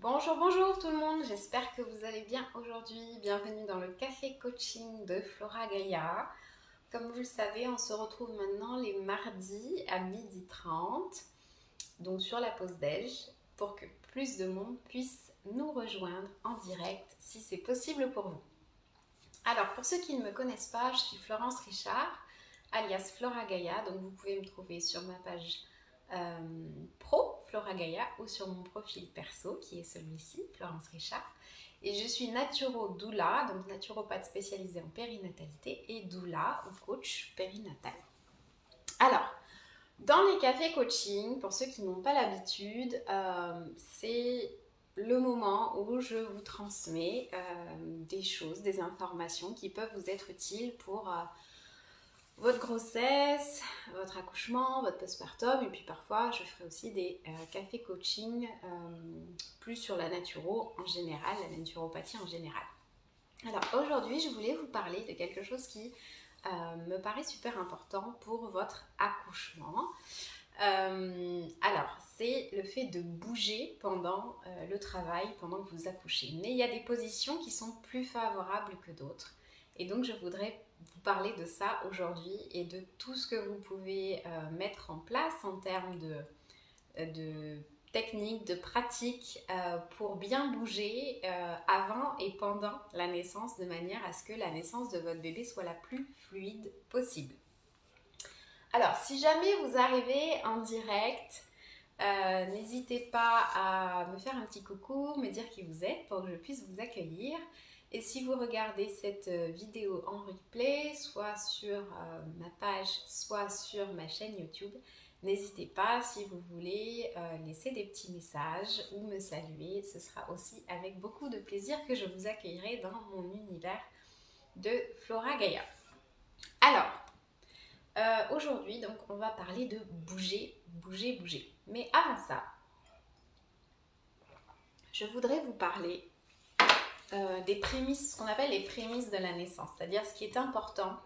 Bonjour, bonjour tout le monde, j'espère que vous allez bien aujourd'hui. Bienvenue dans le café coaching de Flora Gaia. Comme vous le savez, on se retrouve maintenant les mardis à 12h30, donc sur la pause déj, pour que plus de monde puisse nous rejoindre en direct si c'est possible pour vous. Alors, pour ceux qui ne me connaissent pas, je suis Florence Richard, alias Flora Gaia, donc vous pouvez me trouver sur ma page euh, pro Flora Gaia ou sur mon profil perso qui est celui-ci, Florence Richard. Et je suis naturo-doula, donc naturopathe spécialisée en périnatalité et doula ou coach périnatal. Alors, dans les cafés coaching, pour ceux qui n'ont pas l'habitude, c'est le moment où je vous transmets des choses, des informations qui peuvent vous être utiles pour votre grossesse, votre accouchement, votre postpartum, et puis parfois je ferai aussi des cafés coaching plus sur la naturo en général, la naturopathie en général. Alors aujourd'hui, je voulais vous parler de quelque chose qui me paraît super important pour votre accouchement. Alors, c'est le fait de bouger pendant le travail, pendant que vous accouchez. Mais il y a des positions qui sont plus favorables que d'autres. Et donc, je voudrais vous parler de ça aujourd'hui et de tout ce que vous pouvez mettre en place en termes de techniques, de pratiques pour bien bouger avant et pendant la naissance de manière à ce que la naissance de votre bébé soit la plus fluide possible. Alors, si jamais vous arrivez en direct, n'hésitez pas à me faire un petit coucou, me dire qui vous êtes pour que je puisse vous accueillir. Et si vous regardez cette vidéo en replay, soit sur ma page, soit sur ma chaîne YouTube, n'hésitez pas si vous voulez laisser des petits messages ou me saluer. Ce sera aussi avec beaucoup de plaisir que je vous accueillerai dans mon univers de Flora Gaia. Alors, aujourd'hui, donc, on va parler de bouger, bouger, bouger. Mais avant ça, je voudrais vous parler des prémices, ce qu'on appelle les prémices de la naissance, c'est-à-dire ce qui est important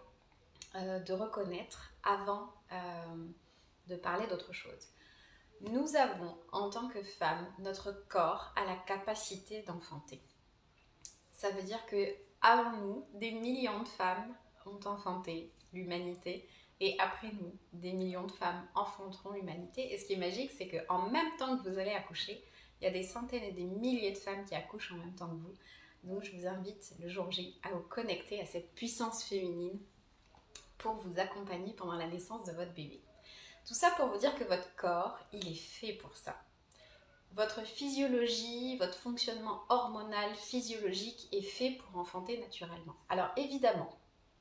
de reconnaître avant de parler d'autre chose. Nous avons, en tant que femmes, notre corps a la capacité d'enfanter. Ça veut dire que avant nous, des millions de femmes ont enfanté l'humanité et après nous, des millions de femmes enfanteront l'humanité. Et ce qui est magique, c'est qu'en même temps que vous allez accoucher, il y a des centaines et des milliers de femmes qui accouchent en même temps que vous. Donc je vous invite le jour J à vous connecter à cette puissance féminine pour vous accompagner pendant la naissance de votre bébé. Tout ça pour vous dire que votre corps, il est fait pour ça. Votre physiologie, votre fonctionnement hormonal, physiologique est fait pour enfanter naturellement. Alors évidemment,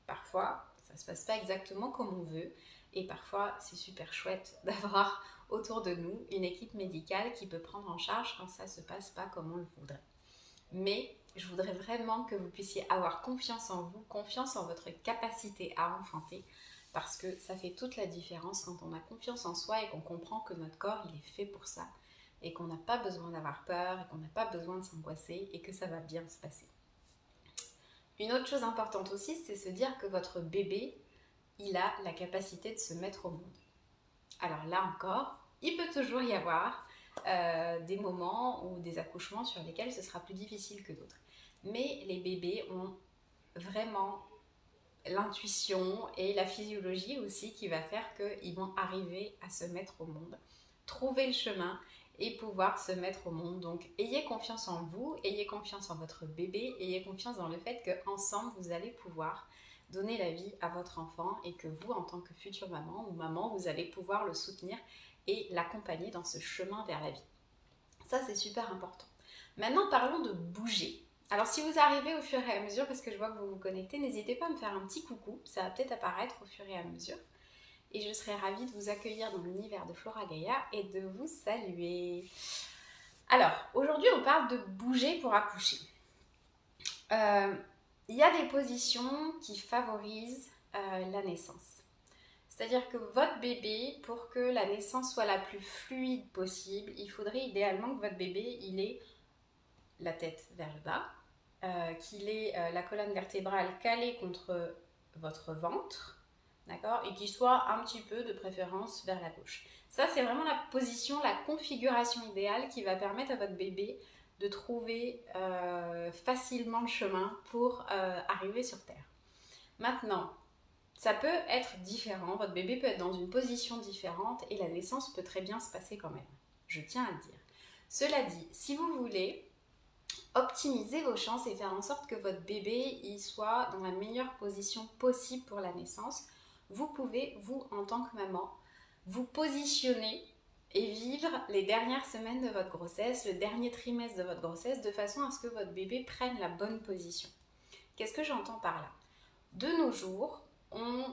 parfois, ça ne se passe pas exactement comme on veut et parfois, c'est super chouette d'avoir autour de nous une équipe médicale qui peut prendre en charge quand ça ne se passe pas comme on le voudrait. Mais je voudrais vraiment que vous puissiez avoir confiance en vous, confiance en votre capacité à enfanter parce que ça fait toute la différence quand on a confiance en soi et qu'on comprend que notre corps, il est fait pour ça et qu'on n'a pas besoin d'avoir peur et qu'on n'a pas besoin de s'angoisser et que ça va bien se passer. Une autre chose importante aussi, c'est se dire que votre bébé, il a la capacité de se mettre au monde. Alors là encore, il peut toujours y avoir des moments ou des accouchements sur lesquels ce sera plus difficile que d'autres. Mais les bébés ont vraiment l'intuition et la physiologie aussi qui va faire qu'ils vont arriver à se mettre au monde, trouver le chemin et pouvoir se mettre au monde. Donc ayez confiance en vous, ayez confiance en votre bébé, ayez confiance dans le fait qu'ensemble vous allez pouvoir donner la vie à votre enfant et que vous, en tant que future maman ou maman, vous allez pouvoir le soutenir et l'accompagner dans ce chemin vers la vie. Ça, c'est super important. Maintenant, parlons de bouger. Alors, si vous arrivez au fur et à mesure, parce que je vois que vous vous connectez, n'hésitez pas à me faire un petit coucou. Ça va peut-être apparaître au fur et à mesure. Et je serai ravie de vous accueillir dans l'univers de Flora Gaia et de vous saluer. Alors, aujourd'hui, on parle de bouger pour accoucher. Il y a des positions qui favorisent la naissance. C'est-à-dire que votre bébé, pour que la naissance soit la plus fluide possible, il faudrait idéalement que votre bébé, il ait la tête vers le bas, qu'il ait la colonne vertébrale calée contre votre ventre, d'accord, et qu'il soit un petit peu de préférence vers la gauche. Ça, c'est vraiment la position, la configuration idéale qui va permettre à votre bébé de trouver facilement le chemin pour arriver sur Terre. Maintenant, ça peut être différent, votre bébé peut être dans une position différente et la naissance peut très bien se passer quand même. Je tiens à le dire. Cela dit, si vous voulez optimiser vos chances et faire en sorte que votre bébé il soit dans la meilleure position possible pour la naissance, vous pouvez, vous en tant que maman, vous positionner et vivre les dernières semaines de votre grossesse, le dernier trimestre de votre grossesse, de façon à ce que votre bébé prenne la bonne position. Qu'est-ce que j'entends par là? De nos jours, on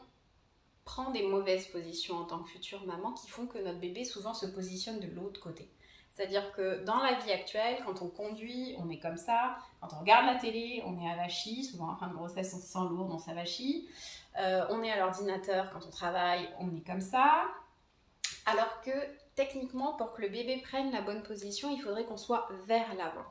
prend des mauvaises positions en tant que future maman qui font que notre bébé souvent se positionne de l'autre côté. C'est-à-dire que dans la vie actuelle, quand on conduit, on est comme ça. Quand on regarde la télé, on est avachi. Souvent en fin de grossesse, on se sent lourd, on s'avachit. On est à l'ordinateur, quand on travaille, on est comme ça. Alors que techniquement, pour que le bébé prenne la bonne position, il faudrait qu'on soit vers l'avant.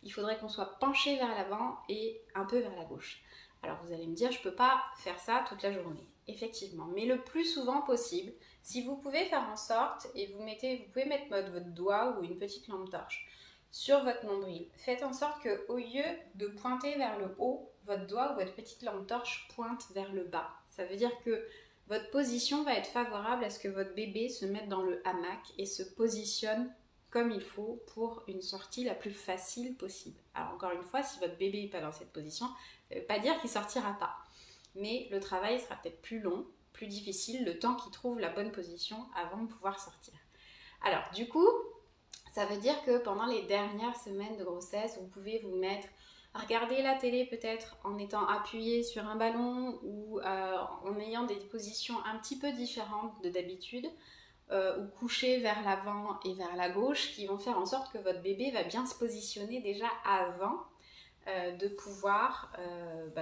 Il faudrait qu'on soit penché vers l'avant et un peu vers la gauche. Alors vous allez me dire, je ne peux pas faire ça toute la journée. Effectivement, mais le plus souvent possible, si vous pouvez faire en sorte, et vous pouvez mettre votre doigt ou une petite lampe torche sur votre nombril, faites en sorte qu'au lieu de pointer vers le haut, votre doigt ou votre petite lampe torche pointe vers le bas. Ça veut dire que votre position va être favorable à ce que votre bébé se mette dans le hamac et se positionne comme il faut pour une sortie la plus facile possible. Alors encore une fois, si votre bébé n'est pas dans cette position, ça ne veut pas dire qu'il ne sortira pas. Mais le travail sera peut-être plus long, plus difficile, le temps qu'il trouve la bonne position avant de pouvoir sortir. Alors du coup, ça veut dire que pendant les dernières semaines de grossesse, vous pouvez vous mettre à regarder la télé peut-être en étant appuyé sur un ballon ou en ayant des positions un petit peu différentes de d'habitude ou couché vers l'avant et vers la gauche qui vont faire en sorte que votre bébé va bien se positionner déjà avant de pouvoir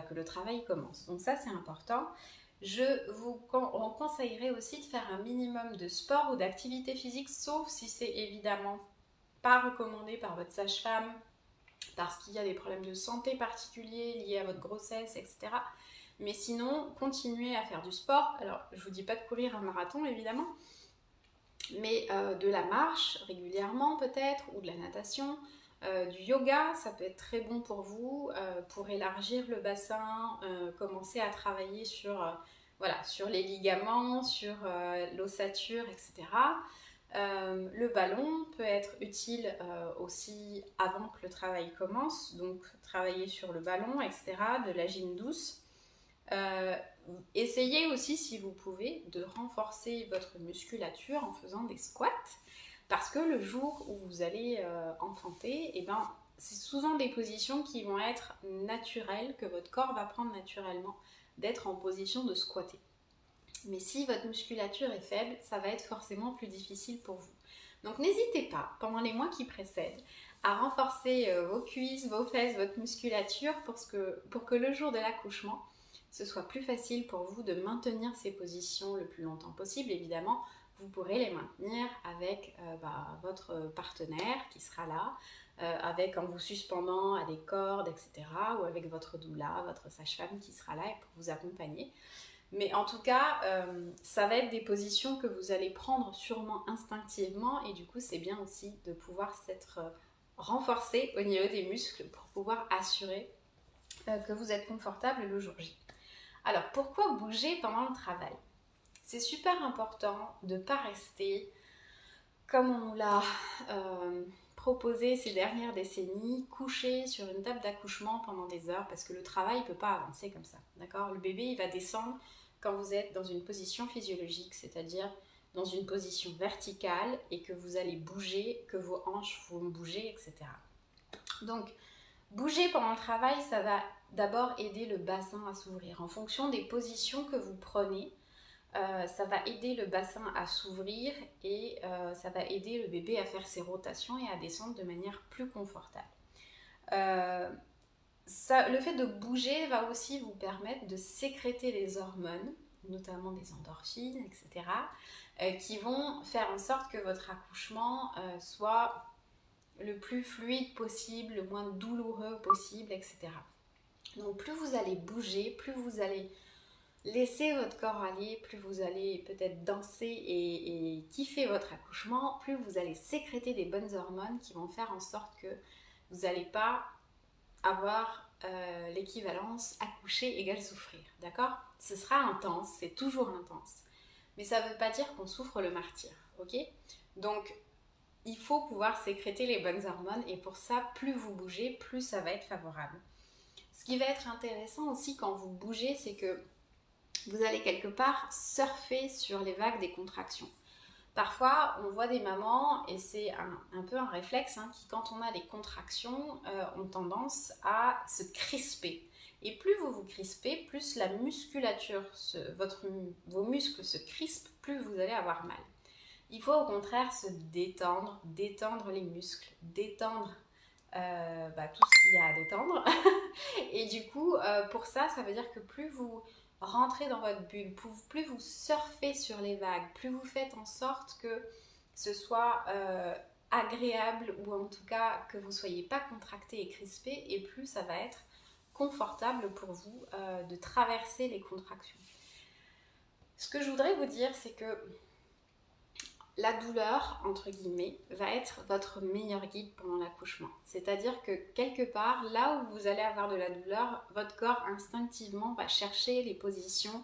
que le travail commence. Donc ça c'est important. Je vous conseillerais aussi de faire un minimum de sport ou d'activité physique, sauf si c'est évidemment pas recommandé par votre sage-femme parce qu'il y a des problèmes de santé particuliers liés à votre grossesse, etc. Mais sinon, continuez à faire du sport. Alors, je vous dis pas de courir un marathon, évidemment, mais de la marche régulièrement peut-être, ou de la natation, du yoga, ça peut être très bon pour vous, pour élargir le bassin, commencer à travailler sur les ligaments, sur l'ossature, etc. Le ballon peut être utile aussi avant que le travail commence, donc travailler sur le ballon, etc., de la gym douce. Essayez aussi, si vous pouvez, de renforcer votre musculature en faisant des squats, parce que le jour où vous allez enfanter, c'est souvent des positions qui vont être naturelles, que votre corps va prendre naturellement, d'être en position de squatter. Mais si votre musculature est faible, ça va être forcément plus difficile pour vous. Donc n'hésitez pas, pendant les mois qui précèdent, à renforcer vos cuisses, vos fesses, votre musculature pour que le jour de l'accouchement, ce soit plus facile pour vous de maintenir ces positions le plus longtemps possible. Évidemment, vous pourrez les maintenir avec votre partenaire qui sera là, en vous suspendant à des cordes, etc. ou avec votre doula, votre sage-femme qui sera là pour vous accompagner. Mais en tout cas, ça va être des positions que vous allez prendre sûrement instinctivement et du coup, c'est bien aussi de pouvoir s'être renforcé au niveau des muscles pour pouvoir assurer que vous êtes confortable le jour J. Alors, pourquoi bouger pendant le travail? C'est super important de ne pas rester comme on nous l'a proposé ces dernières décennies, couché sur une table d'accouchement pendant des heures parce que le travail ne peut pas avancer comme ça. D'accord? Le bébé, il va descendre quand vous êtes dans une position physiologique, c'est-à-dire dans une position verticale et que vous allez bouger, que vos hanches vont bouger, etc. Donc, bouger pendant le travail, ça va d'abord aider le bassin à s'ouvrir. En fonction des positions que vous prenez, ça va aider le bassin à s'ouvrir et ça va aider le bébé à faire ses rotations et à descendre de manière plus confortable. Le fait de bouger va aussi vous permettre de sécréter des hormones, notamment des endorphines, etc., qui vont faire en sorte que votre accouchement soit le plus fluide possible, le moins douloureux possible, etc. Donc plus vous allez bouger, plus vous allez laisser votre corps aller, plus vous allez peut-être danser et kiffer votre accouchement, plus vous allez sécréter des bonnes hormones qui vont faire en sorte que vous n'allez pas avoir l'équivalence accoucher égale souffrir, d'accord? Ce sera intense, c'est toujours intense, mais ça ne veut pas dire qu'on souffre le martyre, ok? Donc, il faut pouvoir sécréter les bonnes hormones et pour ça, plus vous bougez, plus ça va être favorable. Ce qui va être intéressant aussi quand vous bougez, c'est que vous allez quelque part surfer sur les vagues des contractions. Parfois, on voit des mamans, et c'est un peu un réflexe, qui quand on a des contractions, ont tendance à se crisper. Et plus vous vous crispez, plus la musculature, vos muscles se crispent, plus vous allez avoir mal. Il faut au contraire se détendre, détendre les muscles, détendre tout ce qu'il y a à détendre. Et du coup, pour ça, ça veut dire que plus vous rentrez dans votre bulle, plus vous surfez sur les vagues, plus vous faites en sorte que ce soit agréable ou en tout cas que vous ne soyez pas contracté et crispé, et plus ça va être confortable pour vous de traverser les contractions. Ce que je voudrais vous dire, c'est que la douleur, entre guillemets, va être votre meilleur guide pendant l'accouchement. C'est-à-dire que quelque part, là où vous allez avoir de la douleur, votre corps instinctivement va chercher les positions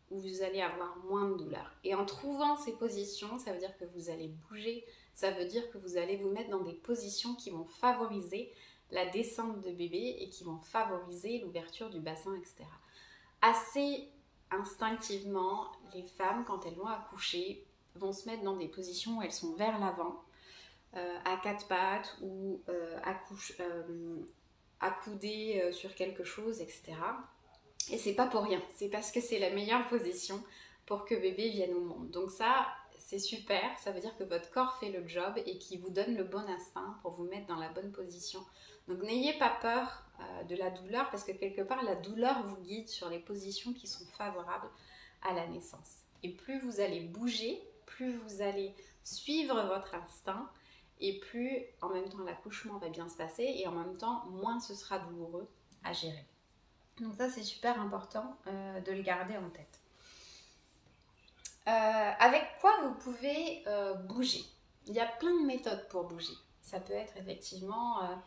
où vous allez avoir moins de douleur. Et en trouvant ces positions, ça veut dire que vous allez bouger, ça veut dire que vous allez vous mettre dans des positions qui vont favoriser la descente de bébé et qui vont favoriser l'ouverture du bassin, etc. Assez instinctivement, les femmes, quand elles vont accoucher, vont se mettre dans des positions où elles sont vers l'avant, à quatre pattes ou accoudées sur quelque chose, etc. Et c'est pas pour rien, c'est parce que c'est la meilleure position pour que bébé vienne au monde. Donc ça, c'est super, ça veut dire que votre corps fait le job et qu'il vous donne le bon instinct pour vous mettre dans la bonne position. Donc n'ayez pas peur de la douleur, parce que quelque part, la douleur vous guide sur les positions qui sont favorables à la naissance. Et plus vous allez bouger, plus vous allez suivre votre instinct, et plus en même temps l'accouchement va bien se passer, et en même temps moins ce sera douloureux à gérer. Donc ça, c'est super important de le garder en tête. Avec quoi vous pouvez bouger? Il y a plein de méthodes pour bouger. Ça peut être effectivement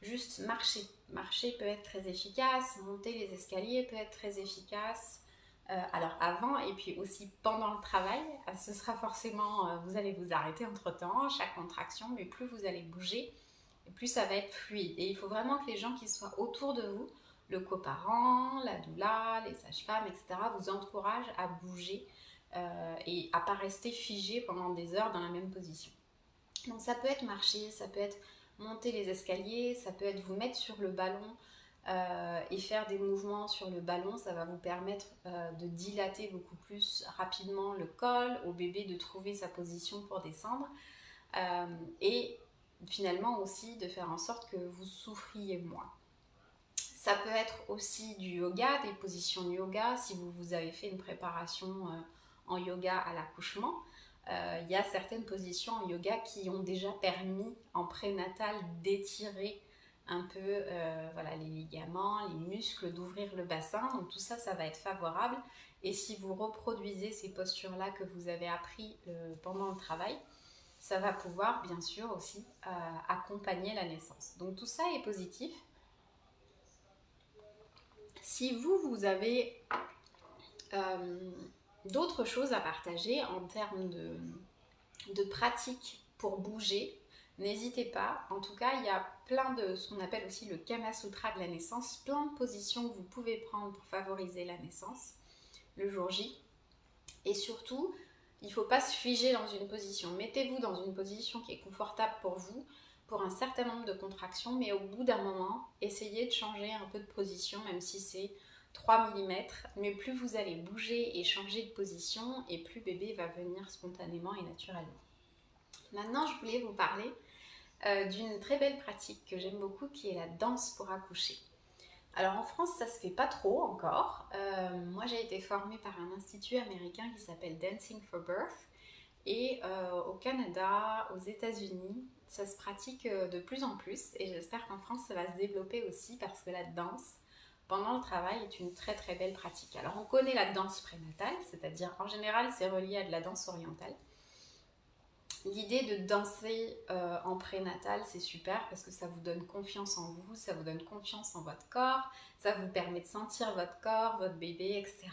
juste marcher. Marcher peut être très efficace, monter les escaliers peut être très efficace. Alors avant et puis aussi pendant le travail, ce sera forcément, vous allez vous arrêter entre-temps, chaque contraction, mais plus vous allez bouger, et plus ça va être fluide. Et il faut vraiment que les gens qui soient autour de vous, le coparent, la doula, les sages-femmes, etc., vous encouragent à bouger et à ne pas rester figé pendant des heures dans la même position. Donc ça peut être marcher, ça peut être monter les escaliers, ça peut être vous mettre sur le ballon et faire des mouvements sur le ballon. Ça va vous permettre de dilater beaucoup plus rapidement le col, au bébé de trouver sa position pour descendre et finalement aussi de faire en sorte que vous souffriez moins. Ça peut être aussi du yoga, des positions de yoga, si vous avez fait une préparation en yoga à l'accouchement. Il y a certaines positions en yoga qui ont déjà permis en prénatal d'étirer un peu les ligaments, les muscles, d'ouvrir le bassin. Donc tout ça, ça va être favorable. Et si vous reproduisez ces postures-là que vous avez appris pendant le travail, ça va pouvoir bien sûr aussi accompagner la naissance. Donc tout ça est positif. Si vous avez d'autres choses à partager en termes de pratiques pour bouger, n'hésitez pas. En tout cas, il y a plein de ce qu'on appelle aussi le Kama Sutra de la naissance, plein de positions que vous pouvez prendre pour favoriser la naissance le jour J. Et surtout, il ne faut pas se figer dans une position. Mettez-vous dans une position qui est confortable pour vous, pour un certain nombre de contractions, mais au bout d'un moment, essayez de changer un peu de position, même si c'est 3 mm, mais plus vous allez bouger et changer de position, et plus bébé va venir spontanément et naturellement. Maintenant, je voulais vous parler d'une très belle pratique que j'aime beaucoup, qui est la danse pour accoucher. Alors en France, ça se fait pas trop encore. Moi, j'ai été formée par un institut américain qui s'appelle Dancing for Birth, et au Canada, aux États-Unis, ça se pratique de plus en plus, et j'espère qu'en France, ça va se développer aussi, parce que la danse pendant le travail est une très très belle pratique. Alors on connaît la danse prénatale, c'est-à-dire en général c'est relié à de la danse orientale. L'idée de danser en prénatal, c'est super parce que ça vous donne confiance en vous, ça vous donne confiance en votre corps, ça vous permet de sentir votre corps, votre bébé, etc.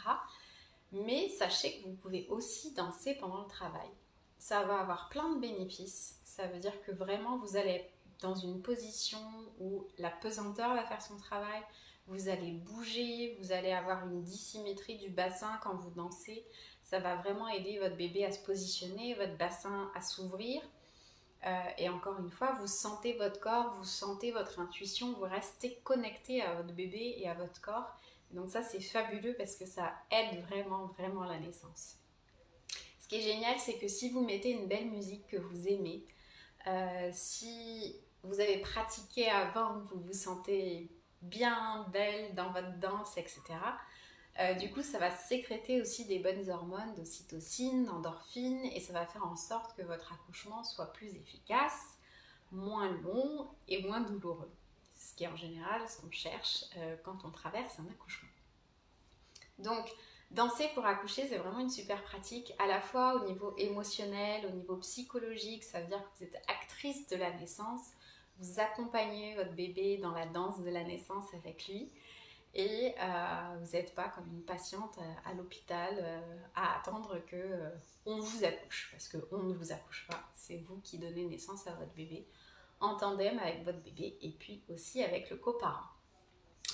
Mais sachez que vous pouvez aussi danser pendant le travail. Ça va avoir plein de bénéfices. Ça veut dire que vraiment vous allez être dans une position où la pesanteur va faire son travail, vous allez bouger, vous allez avoir une dissymétrie du bassin quand vous dansez. Ça va vraiment aider votre bébé à se positionner, votre bassin à s'ouvrir. Et encore une fois, vous sentez votre corps, vous sentez votre intuition, vous restez connecté à votre bébé et à votre corps. Donc ça, c'est fabuleux parce que ça aide vraiment, vraiment la naissance. Ce qui est génial, c'est que si vous mettez une belle musique que vous aimez, si vous avez pratiqué avant, vous vous sentez bien, belle dans votre danse, etc. Du coup, ça va sécréter aussi des bonnes hormones d'ocytocine, d'endorphine, et ça va faire en sorte que votre accouchement soit plus efficace, moins long et moins douloureux. Ce qui est en général ce qu'on cherche quand on traverse un accouchement. Donc, danser pour accoucher, c'est vraiment une super pratique, à la fois au niveau émotionnel, au niveau psychologique, ça veut dire que vous êtes actrice de la naissance, vous accompagnez votre bébé dans la danse de la naissance avec lui, et vous n'êtes pas comme une patiente à l'hôpital à attendre que on vous accouche, parce qu'on ne vous accouche pas, c'est vous qui donnez naissance à votre bébé en tandem avec votre bébé et puis aussi avec le coparent.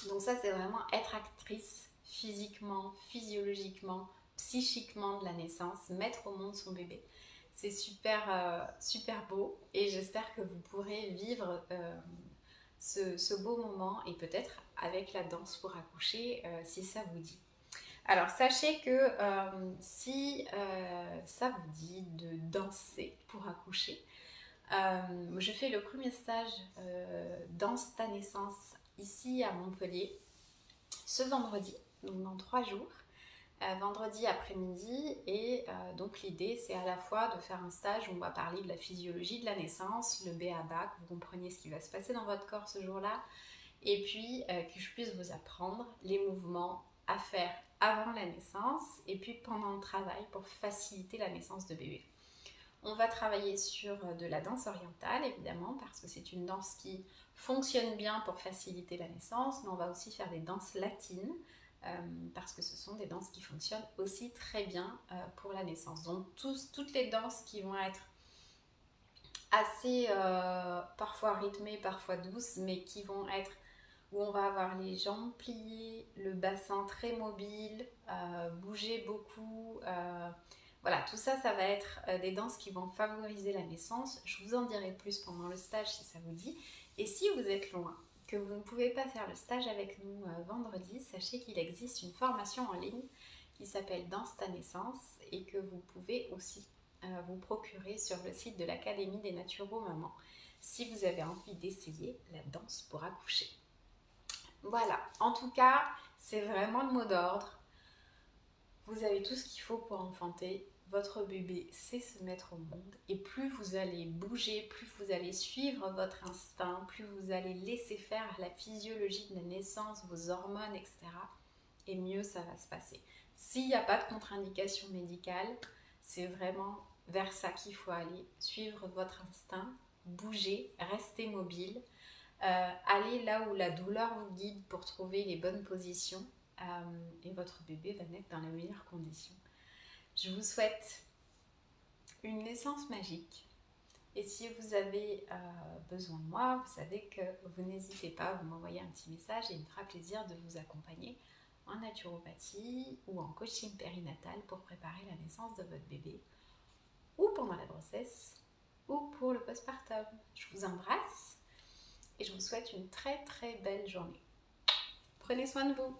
Donc ça, c'est vraiment être actrice physiquement, physiologiquement, psychiquement de la naissance, mettre au monde son bébé. C'est super, super beau et j'espère que vous pourrez vivre ce beau moment et peut-être avec la danse pour accoucher si ça vous dit. Alors sachez que si ça vous dit de danser pour accoucher, je fais le premier stage Danse ta naissance ici à Montpellier ce vendredi, donc dans 3 jours, vendredi après-midi. Et donc l'idée, c'est à la fois de faire un stage où on va parler de la physiologie de la naissance, le b.a.-ba, que vous compreniez ce qui va se passer dans votre corps ce jour-là, et puis que je puisse vous apprendre les mouvements à faire avant la naissance et puis pendant le travail pour faciliter la naissance de bébé. On va travailler sur de la danse orientale, évidemment, parce que c'est une danse qui fonctionne bien pour faciliter la naissance, mais on va aussi faire des danses latines, parce que ce sont des danses qui fonctionnent aussi très bien pour la naissance. Donc toutes les danses qui vont être assez parfois rythmées, parfois douces, mais qui vont être où on va avoir les jambes pliées, le bassin très mobile, bouger beaucoup. Voilà, tout ça, ça va être des danses qui vont favoriser la naissance. Je vous en dirai plus pendant le stage si ça vous dit. Et si vous êtes loin, que vous ne pouvez pas faire le stage avec nous vendredi, sachez qu'il existe une formation en ligne qui s'appelle Danse ta naissance et que vous pouvez aussi vous procurer sur le site de l'Académie des Naturo-Mamans si vous avez envie d'essayer la danse pour accoucher. Voilà, en tout cas, c'est vraiment le mot d'ordre. Vous avez tout ce qu'il faut pour enfanter. Votre bébé sait se mettre au monde. Et plus vous allez bouger, plus vous allez suivre votre instinct, plus vous allez laisser faire la physiologie de la naissance, vos hormones, etc. Et mieux ça va se passer. S'il n'y a pas de contre-indication médicale, c'est vraiment vers ça qu'il faut aller. Suivre votre instinct, bouger, rester mobile. Allez là où la douleur vous guide pour trouver les bonnes positions et votre bébé va naître dans les meilleures conditions. Je vous souhaite une naissance magique et si vous avez besoin de moi, vous savez que vous n'hésitez pas, vous m'envoyez un petit message et il me fera plaisir de vous accompagner en naturopathie ou en coaching périnatal pour préparer la naissance de votre bébé ou pendant la grossesse ou pour le postpartum. Je vous embrasse et je vous souhaite une très très belle journée. Prenez soin de vous.